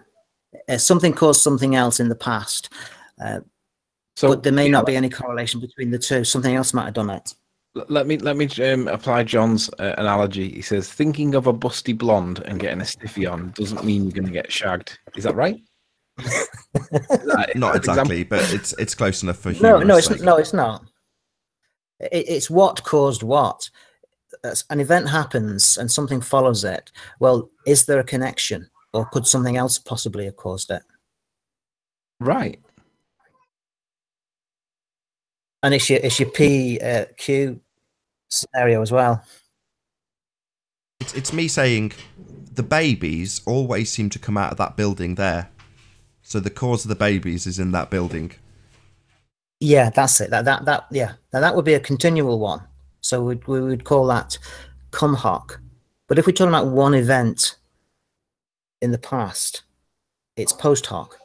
Something caused something else in the past, but there may not be any correlation between the two. Something else might have done it. Let me apply John's analogy. He says, thinking of a busty blonde and getting a stiffy on doesn't mean you're going to get shagged. Is that right? Not exactly, but it's close enough for humorous sake. No, it's not. It's what caused what. An event happens and something follows it. Well, is there a connection, or could something else possibly have caused it? Right. And it's your Q scenario as well. It's me saying the babies always seem to come out of that building there. So the cause of the babies is in that building. Yeah, that's it. Yeah. Now that would be a continual one. So we would call that cum hoc. But if we're talking about one event in the past, it's post hoc.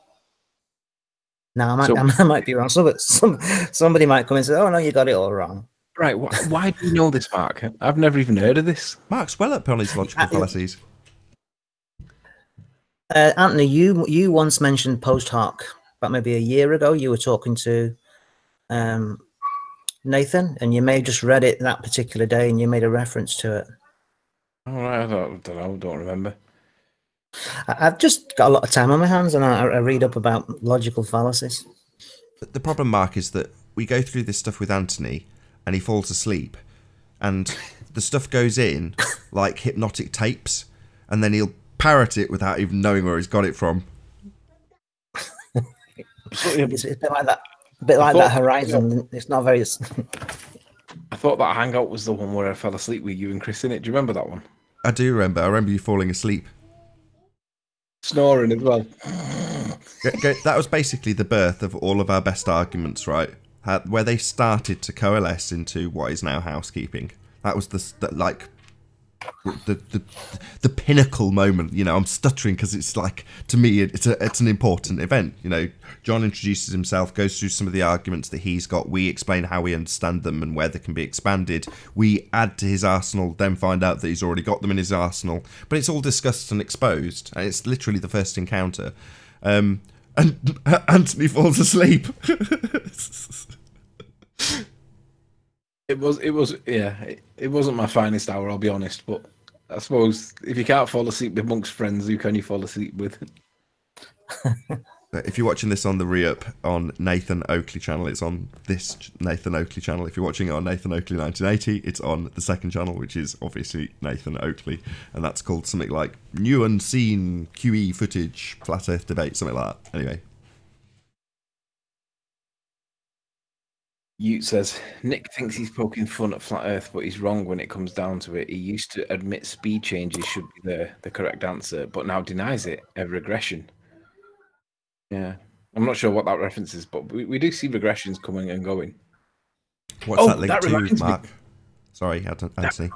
Now I might be wrong. Somebody might come and say, "Oh no, you got it all wrong." Right. Why do you know this, Mark? I've never even heard of this. Mark's well up on his logical fallacies. Anthony, you once mentioned post hoc about maybe a year ago. You were talking to Nathan, and you may have just read it that particular day, and you made a reference to it. All right, I don't remember. I've just got a lot of time on my hands, and I read up about logical fallacies. But the problem, Mark, is that we go through this stuff with Anthony, and he falls asleep, and the stuff goes in like hypnotic tapes, and then he'll parrot it without even knowing where he's got it from. It's a bit like that. A bit like that Horizon. It's not very. I thought that hangout was the one where I fell asleep with you and Chris in it. Do you remember that one? I do remember. I remember you falling asleep. Snoring as well. That was basically the birth of all of our best arguments, right? Where they started to coalesce into what is now housekeeping. That was the pinnacle moment. You know, I'm stuttering because it's like, to me, it's an important event. You know, John introduces himself, goes through some of the arguments that he's got. We explain how we understand them and where they can be expanded. We add to his arsenal, then find out that he's already got them in his arsenal. But it's all discussed and exposed, and it's literally the first encounter. And Anthony falls asleep. It wasn't my finest hour, I'll be honest, but I suppose if you can't fall asleep amongst friends, who can you fall asleep with? If you're watching this on the re-up on Nathan Oakley channel, it's on this Nathan Oakley channel. If you're watching it on Nathan Oakley 1980, it's on the second channel, which is obviously Nathan Oakley, and that's called something like New Unseen QE Footage Flat Earth Debate, something like that. Anyway. Ute says, Nick thinks he's poking fun at Flat Earth, but he's wrong when it comes down to it. He used to admit speed changes should be the correct answer, but now denies it. A regression. Yeah. I'm not sure what that reference is, but we do see regressions coming and going. What's that link to, Mark? Sorry, Anthony.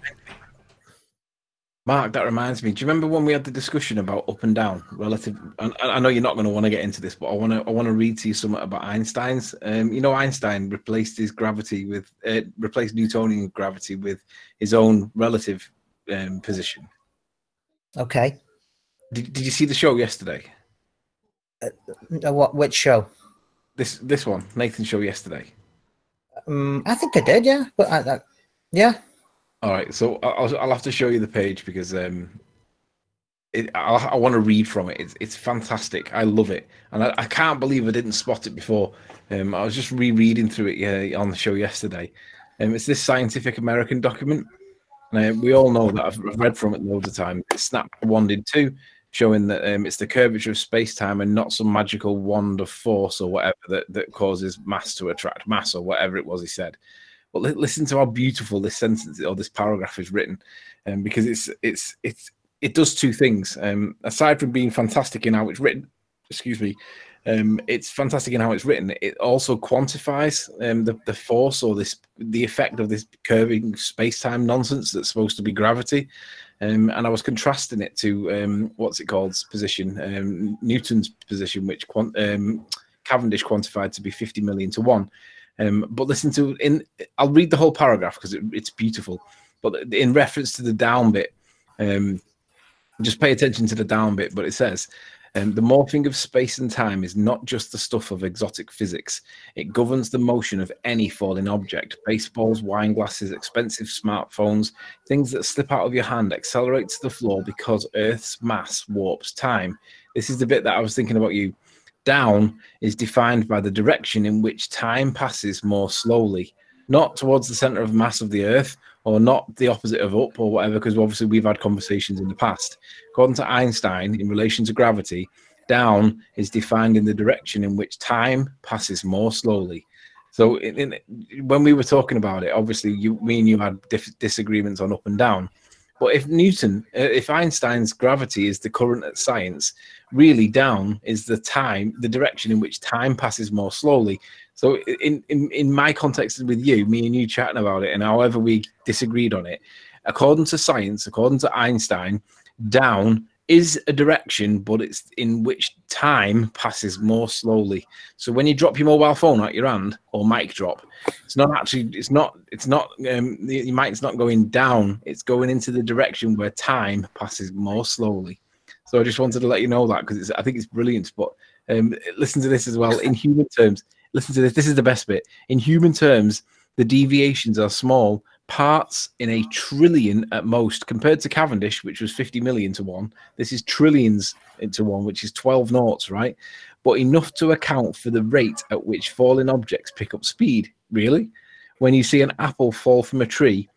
Mark, that reminds me. Do you remember when we had the discussion about up and down relative? And I know you're not going to want to get into this, but I want to read to you something about Einstein's. You know, Einstein replaced his gravity with replaced Newtonian gravity with his own relative position. Okay. Did you see the show yesterday? Which show? This one, Nathan's show yesterday. I think I did, yeah. But yeah. All right, so I'll have to show you the page because I want to read from it. It's fantastic. I love it, and I can't believe I didn't spot it before. I was just rereading through it on the show yesterday. It's this Scientific American document. We all know that I've read from it loads of times. It's Snap Wand in 2, showing that it's the curvature of space-time and not some magical wand of force or whatever that causes mass to attract mass or whatever it was he said. But listen to how beautiful this sentence or this paragraph is written, because it does two things. Aside from being fantastic in how it's written, it's fantastic in how it's written. It also quantifies the force or the effect of this curving space-time nonsense that's supposed to be gravity. And I was contrasting it to what's it called? Position, Newton's position, which Cavendish quantified to be 50 million to 1. But listen to I'll read the whole paragraph because it's beautiful. But in reference to the down bit, Just pay attention to the down bit, but it says, the morphing of space and time is not just the stuff of exotic physics. It governs the motion of any falling object. Baseballs, wine glasses, expensive smartphones, things that slip out of your hand accelerate to the floor because Earth's mass warps time. This is the bit that I was thinking about you. Down is defined by the direction in which time passes more slowly, not towards the center of mass of the Earth, or not the opposite of up or whatever, because obviously we've had conversations in the past. According to Einstein, in relation to gravity, down is defined in the direction in which time passes more slowly. So when we were talking about it, obviously me and you had disagreements on up and down. But if Einstein's gravity is the current at science, really down is the direction in which time passes more slowly. So in my context with you, me and you chatting about it, and however we disagreed on it, according to science, according to Einstein, down is a direction, but it's in which time passes more slowly. So when you drop your mobile phone out your hand, or mic drop, your mic's not going down, it's going into the direction where time passes more slowly. So I just wanted to let you know that, because I think it's brilliant. But listen to this as well. In human terms, listen to this. This is the best bit. In human terms, the deviations are small. Parts in a trillion at most, compared to Cavendish, which was 50 million to 1. This is trillions into 1, which is 12 noughts, right? But enough to account for the rate at which falling objects pick up speed. Really? When you see an apple fall from a tree,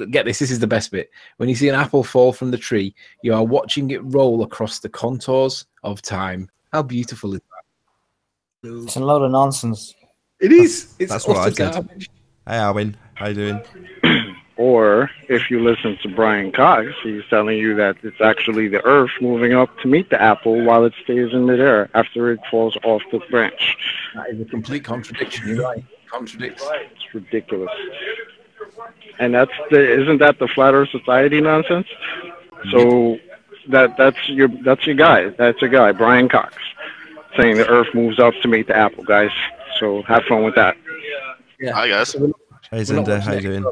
get this, this is the best bit. When you see an apple fall from the tree, you are watching it roll across the contours of time. How beautiful is that? It's a load of nonsense. It is. It's That's what I said. garbage. Hey, Alwyn. How you doing? Or if you listen to Brian Cox, he's telling you that it's actually the Earth moving up to meet the apple while it stays in midair after it falls off the branch. That is a complete contradiction. You're right. Contradicts. It's ridiculous. And isn't that the Flat Earth Society nonsense? So that's your guy. That's your guy, Brian Cox, saying the Earth moves up to meet the apple, guys. So have fun with that. Yeah. Hi guys. Hey Zinda, how you doing?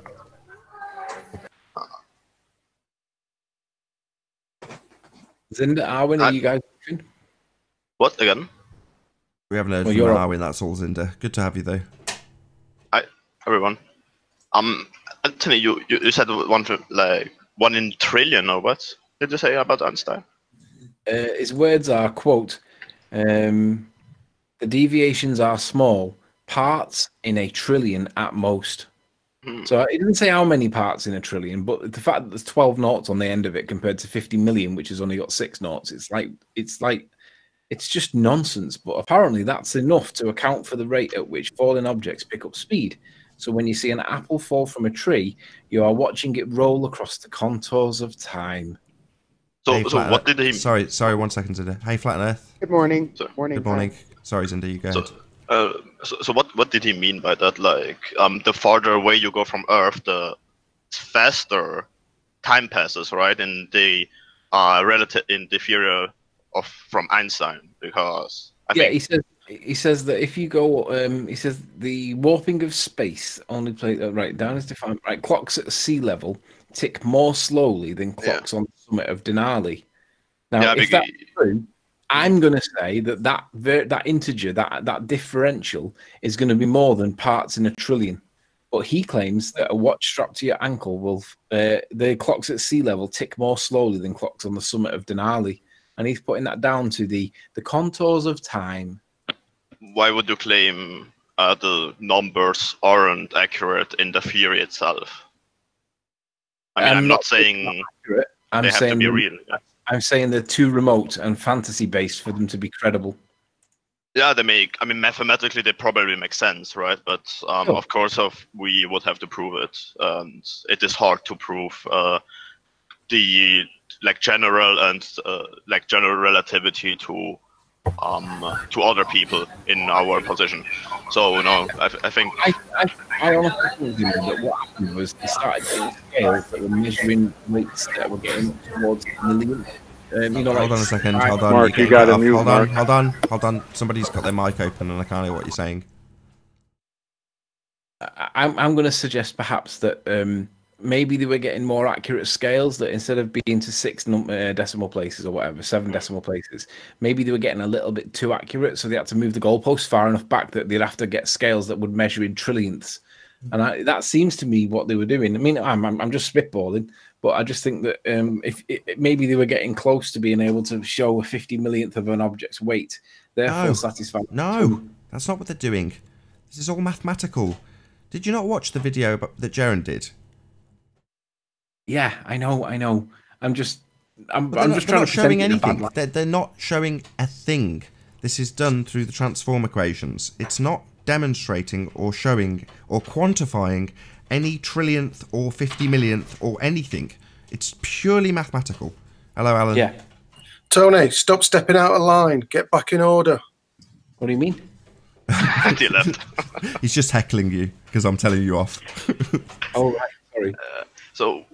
Zinda, Arwin, are you guys watching? What again? We haven't heard Well, from you're Alwyn, that's all, Zinda. Good to have you though. Hi everyone. Anthony, you said 1 in trillion, or what did you say about Einstein? His words are, quote, the deviations are small, parts in a trillion at most. So it didn't say how many parts in a trillion, but the fact that there's 12 noughts on the end of it compared to 50 million, which has only got 6 noughts, it's just nonsense. But apparently that's enough to account for the rate at which falling objects pick up speed. So when you see an apple fall from a tree, you are watching it roll across the contours of time. So, Hey, so what did he? Sorry, 1 second, Zinda. Hey, Flat Earth. Good morning. Sorry. Good morning. Sorry, Zinda, you go ahead. So what did he mean by that? Like, the farther away you go from Earth, the faster time passes, right? In the relative in the theory from Einstein, because he says that if you go, he says the warping of space only play right down is defined right. Clocks at sea level tick more slowly than clocks on the summit of Denali. Now, if that's true, I'm going to say that integer, that differential, is going to be more than parts in a trillion. But he claims that a watch strapped to your ankle will, the clocks at sea level tick more slowly than clocks on the summit of Denali. And he's putting that down to the contours of time. Why would you claim the numbers aren't accurate in the theory itself? I mean, I'm not saying accurate. they have to be real. I'm saying they're too remote and fantasy-based for them to be credible. Yeah, they make. I mean, mathematically, they probably make sense, right? But of course, we would have to prove it, and it is hard to prove the general and general relativity to other people in our position. So no, I think I honestly think that what happened was they started getting scales that were measuring rates that were getting towards a million. Hold on a second. Hold on. Mark, you got to mute. Hold on. Somebody's got their mic open, and I can't hear what you're saying. I'm going to suggest perhaps that maybe they were getting more accurate scales, that instead of being to 6 decimal places or whatever, 7 decimal places, maybe they were getting a little bit too accurate, so they had to move the goalposts far enough back that they'd have to get scales that would measure in trillionths. And that seems to me what they were doing. I mean, I'm just spitballing, but I just think that maybe they were getting close to being able to show a 50 millionth of an object's weight, therefore satisfying. No, that's not what they're doing. This is all mathematical. Did you not watch the video that Jaren did? Yeah, I know. I'm just trying not to showing anything. They're not showing a thing. This is done through the transform equations. It's not demonstrating or showing or quantifying any trillionth or 50 millionth or anything. It's purely mathematical. Hello, Alan. Yeah. Tony, stop stepping out of line. Get back in order. What do you mean? He left. He's just heckling you because I'm telling you off. Oh, right. Sorry. So,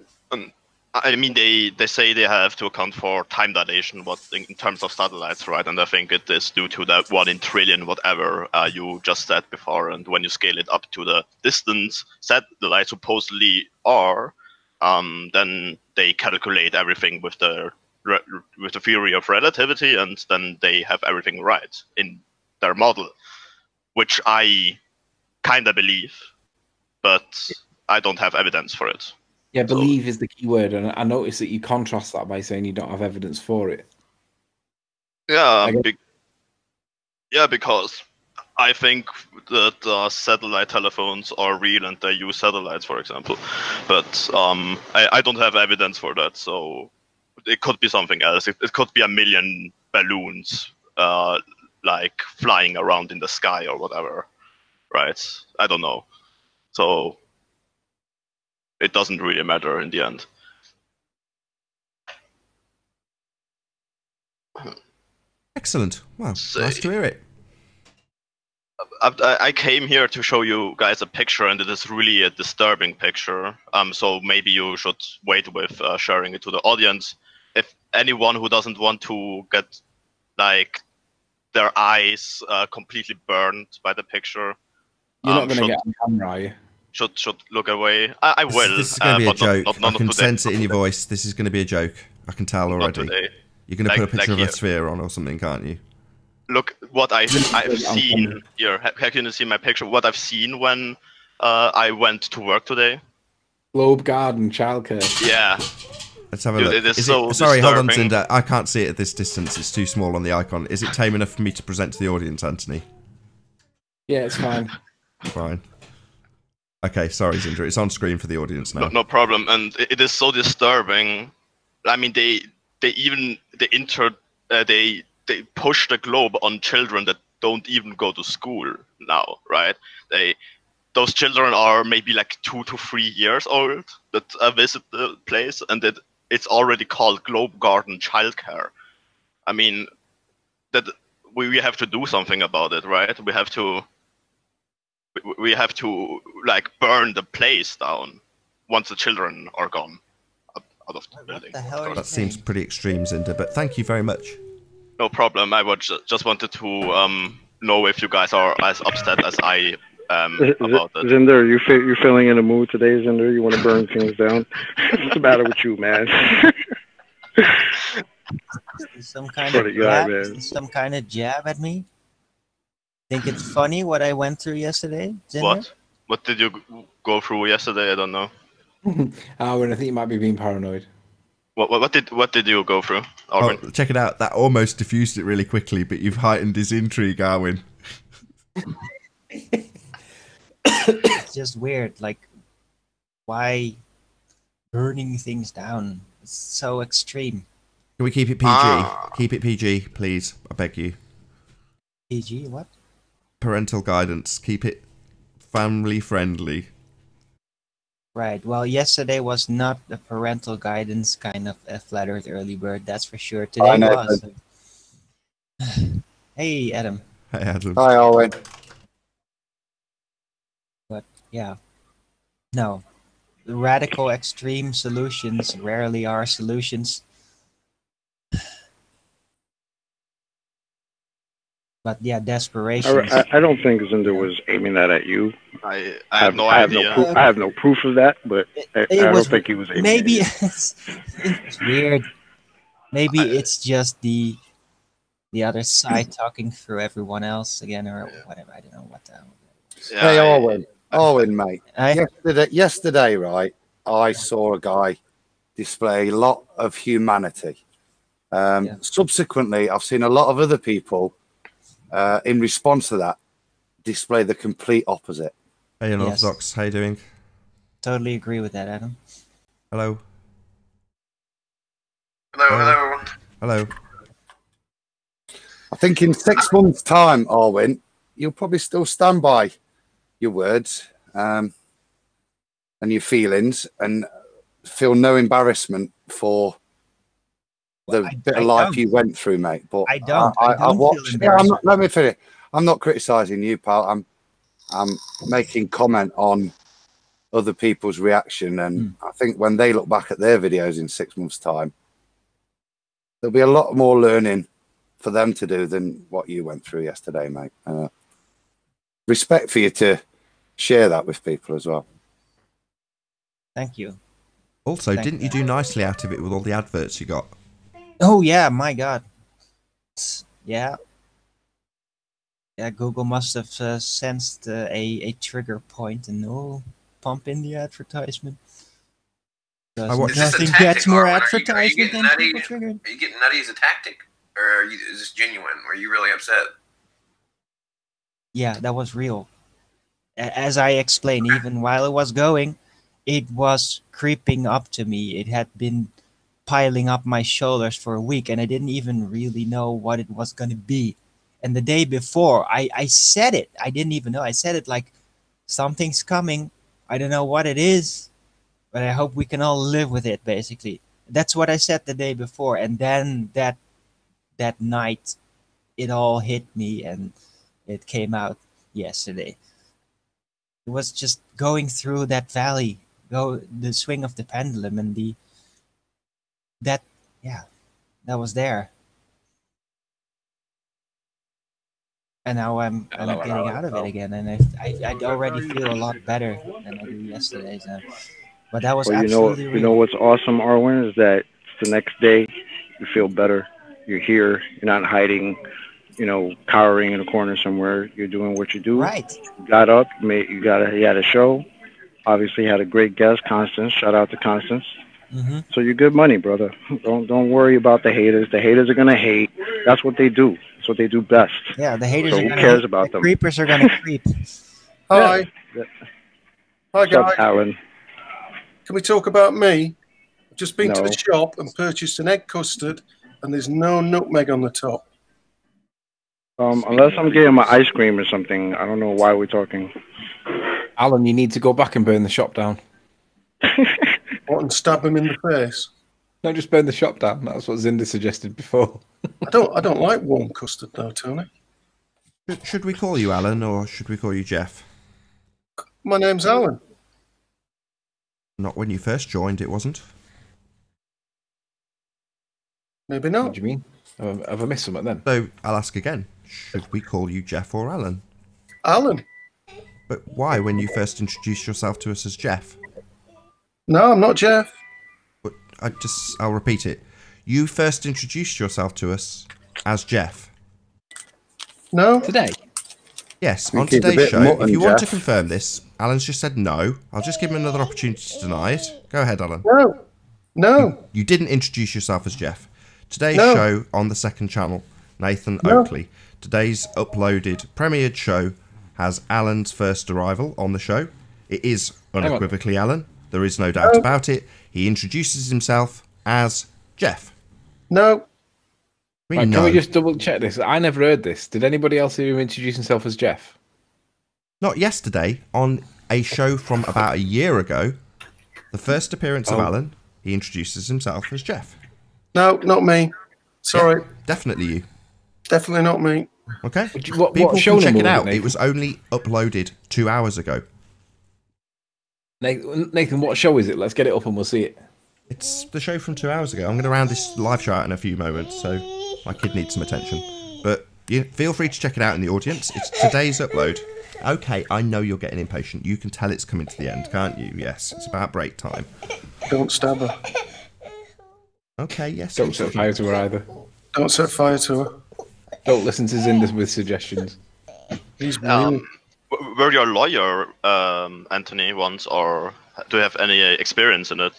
I mean, they say they have to account for time dilation, in terms of satellites, right? And I think it is due to that 1 in trillion, whatever you just said before. And when you scale it up to the distance satellites supposedly are, then they calculate everything with the theory of relativity, and then they have everything right in their model, which I kind of believe, but I don't have evidence for it. Yeah, believe is the key word, and I noticed that you contrast that by saying you don't have evidence for it. Yeah, because I think that satellite telephones are real and they use satellites, for example. But I don't have evidence for that, so it could be something else. It could be a million balloons, like flying around in the sky or whatever, right? I don't know. So it doesn't really matter in the end. Excellent. Well, nice to hear it. I came here to show you guys a picture, and it is really a disturbing picture. So maybe you should wait with sharing it to the audience. If anyone who doesn't want to get like their eyes completely burned by the picture, you're not going to get on camera, are you? Should look away. I will. This is going to be a joke. Not I can today. sense it in your voice. This is going to be a joke. I can tell already. You're going to put a picture of a sphere on or something, can't you? Look what I've seen here. Can you see my picture? What I've seen when I went to work today. Globe Garden childcare. Yeah. Let's have a look. It is so sorry, hold on, disturbing. Cinder. I can't see it at this distance. It's too small on the icon. Is it tame enough for me to present to the audience, Anthony? Yeah, it's fine. Fine. Okay, sorry, Zinder. It's on screen for the audience now. No problem. And it is so disturbing. I mean, they push the globe on children that don't even go to school now, right? Those children are maybe like 2 to 3 years old that visit the place, and it's already called Globe Garden Childcare. I mean, that we have to do something about it, right? We have to like burn the place down once the children are gone out of the building. What the hell are you That saying? seems pretty extreme, Zinder, but thank you very much. No problem. I just wanted to know if you guys are as upset as I am about it. Zinder, you feeling in a mood today, Zinder? You want to burn things down? What's the matter with you, man? Some kind What of a guy, jab? man. Is this some kind of jab at me? Think it's funny what I went through yesterday, Zinder? What did you go through yesterday? I don't know. And I think you might be being paranoid. What did you go through, Oh, Arvin? check it out. That almost diffused it really quickly, but you've heightened his intrigue, Arwin. It's just weird. Like, why burning things down? It's so extreme. Can we keep it PG? Keep it PG, please. I beg you. PG, what? Parental guidance. Keep it family friendly. Right. Well, yesterday was not a parental guidance kind of a flat earth early bird, that's for sure. Today was. Hey, Adam. Hey, Adam. Hi, Owen. But yeah. No. Radical extreme solutions rarely are solutions. But yeah, desperation. I don't think Zinder was aiming that at you. I have no idea. I have no proof of that, but I don't think he was aiming maybe at you. it's weird. Maybe it's just the other side talking through everyone else again, or whatever. I don't know what the hell. Yeah, hey, Owen, mate. Hey? Yesterday, right, I saw a guy display a lot of humanity. Subsequently, I've seen a lot of other people in response to that display the complete opposite. Hey, Unorthodox, how you doing? Totally agree with that, Adam. Hello. Hello, everyone. Hello. I think in 6 months' time, Owen, you'll probably still stand by your words and your feelings and feel no embarrassment for the bit of life you went through, mate. But I don't. I watched. Yeah, let me finish. I'm not criticising you, pal. I'm making comment on other people's reaction, and I think when they look back at their videos in 6 months' time, there'll be a lot more learning for them to do than what you went through yesterday, mate. Respect for you to share that with people as well. Thank you. Also, didn't you do nicely out of it with all the adverts you got? Oh yeah, my God. Yeah. Yeah, Google must have sensed a trigger point and pump in the advertisement. Nothing gets more advertisement than people triggered. Are you getting nutty as a tactic, or is this genuine? Were you really upset? Yeah, that was real. As I explained, even while it was going, it was creeping up to me. It had been piling up my shoulders for a week, and I didn't even really know what it was going to be. And the day before, I said it. I didn't even know. I said it like, something's coming. I don't know what it is, but I hope we can all live with it, basically. That's what I said the day before. And then that night, it all hit me, and it came out yesterday. It was just going through that valley, the swing of the pendulum, and that was there. And now I'm getting out of it again, and I already feel a lot better than I do yesterday. So. But that was absolutely real. You know what's awesome, Arwen, is that it's the next day, you feel better. You're here. You're not hiding, cowering in a corner somewhere. You're doing what you do. Right. You got up. You had a show. Obviously, you had a great guest, Constance. Shout out to Constance. Mm-hmm. So you're good money, brother. Don't worry about the haters. The haters are gonna hate. That's what they do. That's what they do best. Yeah, the haters. So who cares about them? Creepers are gonna creep. Hi. Yeah. Hi, What's guys. up, Alan? Can we talk about me? I've just been to No. the shop and purchased an egg custard, and there's no nutmeg on the top. Unless I'm getting my ice cream or something, I don't know why we're talking. Alan, you need to go back and burn the shop down. What, and stab him in the face? No, just burn the shop down. That's what Zinda suggested before. I don't like warm custard though, Tony. Should we call you Alan or should we call you Jeff? My name's Alan. Not when you first joined, it wasn't. Maybe not. What do you mean? Have I missed something then? So I'll ask again. Should we call you Jeff or Alan? Alan. But why when you first introduced yourself to us as Jeff? No, I'm not Jeff. But I'll repeat it. You first introduced yourself to us as Jeff. No. Today? Yes, on today's show. If you want to confirm this, Alan's just said no. I'll just give him another opportunity to deny it. Go ahead, Alan. No. You didn't introduce yourself as Jeff. Today's show on the second channel, Nathan Oakley. Today's uploaded, premiered show has Alan's first arrival on the show. It is unequivocally Alan. There is no doubt about it. He introduces himself as Jeff. No. Right, can we just double check this? I never heard this. Did anybody else hear him introduce himself as Jeff? Not yesterday. On a show from about a year ago, the first appearance of Alan, he introduces himself as Jeff. No, not me. Sorry. Yeah, definitely you. Definitely not me. Okay. What People show can check it number out. was it, It was only uploaded 2 hours ago. Nathan, what show is it? Let's get it up and we'll see it. It's the show from 2 hours ago. I'm going to round this live show out in a few moments, so my kid needs some attention. But You feel free to check it out in the audience. It's today's upload. Okay, I know you're getting impatient. You can tell it's coming to the end, can't you? Yes, it's about break time. Don't stab her. Okay, yes. Don't set fire to her either. Don't set fire to her. Don't listen to Zinda with suggestions. He's mean. Were you a lawyer, Anthony, once, or do you have any experience in it?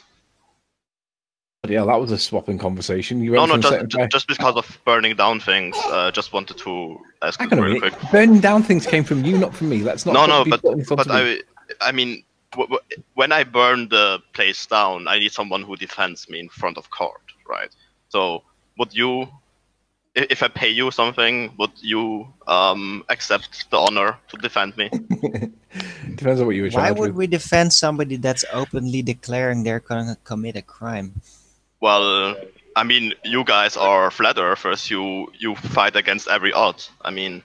Yeah, that was a swapping conversation. You No, just because of burning down things. Just wanted to ask really quick. Burning down things came from you, not from me. Let's not. But I mean, when I burn the place down, I need someone who defends me in front of court, right? So, would you, if I pay you something, would you accept the honor to defend me? Depends on what you were Why charged would with. we defend somebody that's openly declaring they're going to commit a crime? Well, I mean, you guys are flat earthers. You fight against every odd. I mean,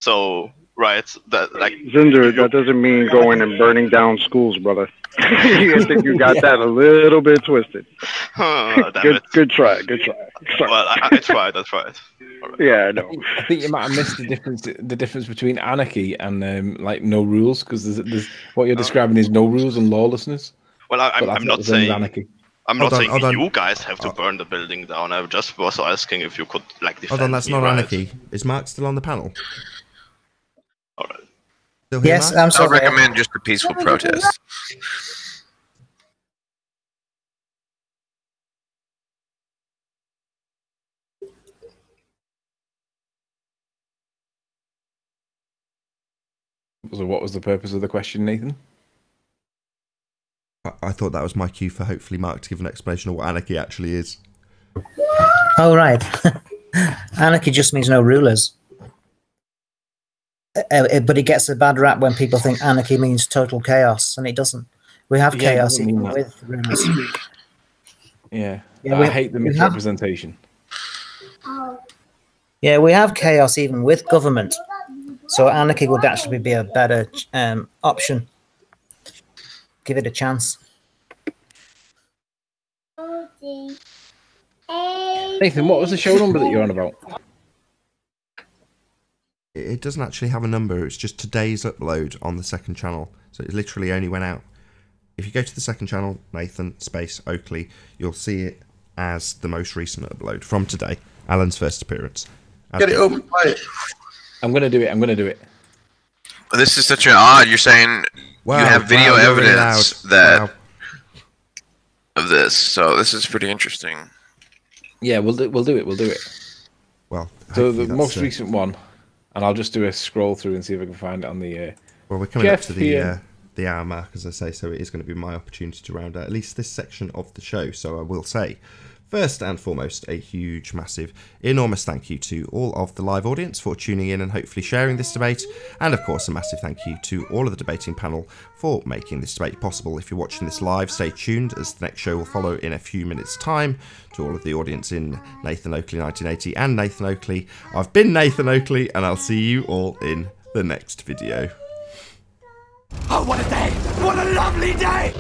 so right, that like Zinder, that doesn't mean going and burning down schools, brother. I think you got that a little bit twisted. Good try. Well, I tried. Right. Yeah, I know. I think you might have missed the difference between anarchy and like no rules, because there's what you're describing is no rules and lawlessness. Well, I'm not saying anarchy. I'm not saying you guys have to burn the building down. I just was asking if you could like defend. Hold on, that's me, not right? anarchy. Is Mark still on the panel? All right. Still here, Yes, Mark? I'm sorry. I would recommend just a peaceful protest. So what was the purpose of the question, Nathan? I thought that was my cue for hopefully Mark to give an explanation of what anarchy actually is. Oh, right. Anarchy just means no rulers. But it gets a bad rap when people think anarchy means total chaos, and it doesn't. We have chaos even with rulers. Yeah, Yeah, I hate the misrepresentation. Yeah, we have chaos even with government. So anarchy would actually be a better option. Give it a chance. Nathan, what was the show number that you're on about? It doesn't actually have a number. It's just today's upload on the second channel. So it literally only went out. If you go to the second channel, Nathan space Oakley, you'll see it as the most recent upload from today. Alan's first appearance. Get it open, play it. I'm gonna do it. This is such an odd. You're saying Wow, you have video you're really evidence loud. of this, so this is pretty interesting. Yeah, we'll do it. Well, So the most recent one, and I'll just do a scroll through and see if I can find it on the. Well, we're coming up to the hour mark, as I say, so it is going to be my opportunity to round out at least this section of the show. So I will say, first and foremost, a huge, massive, enormous thank you to all of the live audience for tuning in and hopefully sharing this debate. And of course, a massive thank you to all of the debating panel for making this debate possible. If you're watching this live, stay tuned as the next show will follow in a few minutes' time. To all of the audience in Nathan Oakley 1980 and Nathan Oakley, I've been Nathan Oakley, and I'll see you all in the next video. Oh, what a day! What a lovely day!